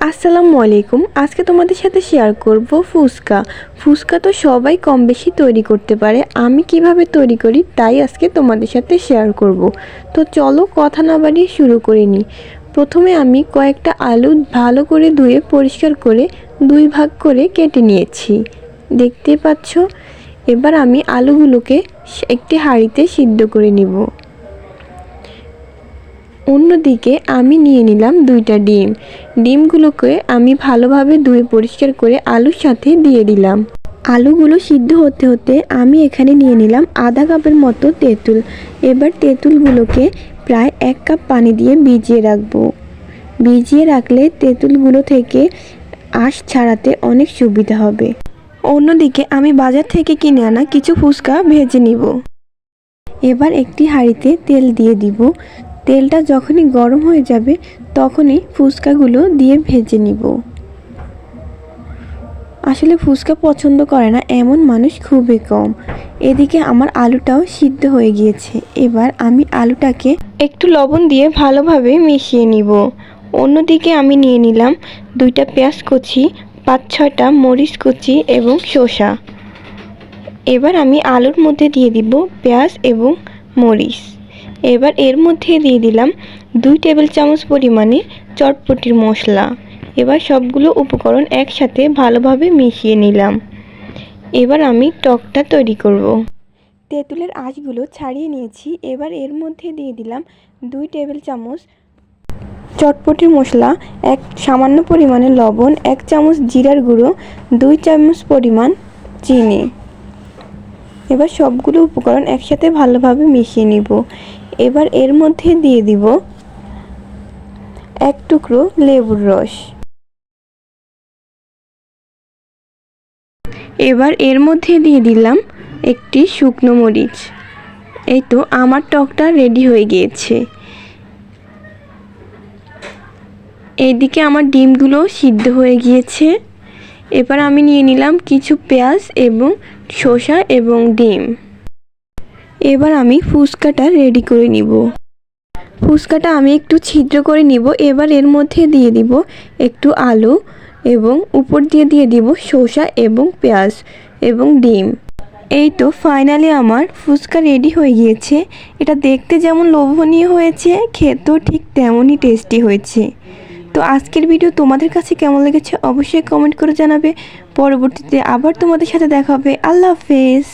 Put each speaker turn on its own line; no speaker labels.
আসসালামু আলাইকুম। আজকে তোমাদের সাথে শেয়ার করব ফুচকা। ফুচকা তো সবাই কম বেশি তৈরি করতে পারে। আমি কিভাবে তৈরি করি তাই আজকে তোমাদের সাথে শেয়ার করব। তো চলো কথা না বাড়িয়ে শুরু করে নিই। প্রথমে আমি কয়েকটা আলু ভালো করে ধুয়ে পরিষ্কার করে দুই ভাগ করে কেটে নিয়েছি, দেখতে পাচ্ছ। এবার আমি আলুগুলোকে একটি হাঁড়িতে সিদ্ধ করে নিব। অন্যদিকে আমি নিয়ে নিলাম দুইটা ডিম। ডিমগুলোকে আমি ভালোভাবে ধুয়ে পরিষ্কার করে আলুর সাথে দিয়ে দিলাম। আলুগুলো সিদ্ধ হতে হতে আমি এখানে নিয়ে নিলাম আধা কাপের মতো তেঁতুল। এবার তেঁতুলগুলোকে প্রায় 1 কাপ পানি দিয়ে ভিজিয়ে রাখবো। ভিজিয়ে রাখলে তেঁতুলগুলো থেকে আঁশ ছাড়াতে অনেক সুবিধা হবে। অন্যদিকে আমি বাজার থেকে কিনে আনা কিছু ফুচকা ভেজে নিব। এবার একটি হাঁড়িতে তেল দিয়ে দিব। তেলটা যখনই গরম হয়ে যাবে তখনই ফুচকাগুলো দিয়ে ভেজে নিব। আসলে ফুচকা পছন্দ করে না এমন মানুষ খুবই কম। এদিকে আমার আলুটাও সিদ্ধ হয়ে গিয়েছে। এবার আমি আলুটাকে একটু লবণ দিয়ে ভালোভাবে মিশিয়ে নিব। অন্যদিকে আমি নিয়ে নিলাম 2টা পেঁয়াজ কুচি, 5-6টা মরিচ কুচি এবং শসা। এবার আমি আলুর মধ্যে দিয়ে দিব পেঁয়াজ এবং মরিচ। এবার এর মধ্যে দিয়ে দিলাম 2 টেবিল চামচ পরিমাণে চটপটির মশলা। এবার সবগুলো উপকরণ একসাথে ভালোভাবে মিশিয়ে নিলাম। এবার আমি টকটা তৈরি করব। তেঁতুলের আঁশগুলো ছাড়িয়ে নিয়েছি। এবার এর মধ্যে দিয়ে দিলাম 2 টেবিল চামচ চটপটির মশলা, সামান্য পরিমাণে লবণ, 1 চামচ জিরার গুঁড়ো, 2 চামচ পরিমাণ চিনি। এবার সবগুলো উপকরণ একসাথে ভালোভাবে মিশিয়ে নিব। এবার এর মধ্যে দিয়ে দিব 1 টুকরো লেবুর রস। এবার এর মধ্যে দিয়ে দিলাম একটি শুকনো মরিচ। এই তো আমার টকটা রেডি হয়ে গিয়েছে। এইদিকে আমার ডিমগুলো সিদ্ধ হয়ে গিয়েছে। এবার আমি নিয়ে নিলাম কিছু পেঁয়াজ এবং শসা এবং ডিম। এবার আমি ফুচকাটা রেডি করে নিব। ফুচকাটা আমি একটু ছিদ্র করে নিব। এবার এর মধ্যে দিয়ে দিব একটু আলু এবং উপর দিয়ে দিব শসা এবং পেঁয়াজ এবং ডিম। এই তো ফাইনালি আমার ফুচকা রেডি হয়ে গিয়েছে। এটা দেখতে যেমন লোভনীয় হয়েছে, খেতেও ঠিক তেমনই টেস্টি হয়েছে। তো আজকের ভিডিও তোমাদের কাছে কেমন লেগেছে অবশ্যই কমেন্ট করে জানাবে। পরবর্তীতে আবার তোমাদের সাথে দেখা হবে। আল্লাহ হাফেজ।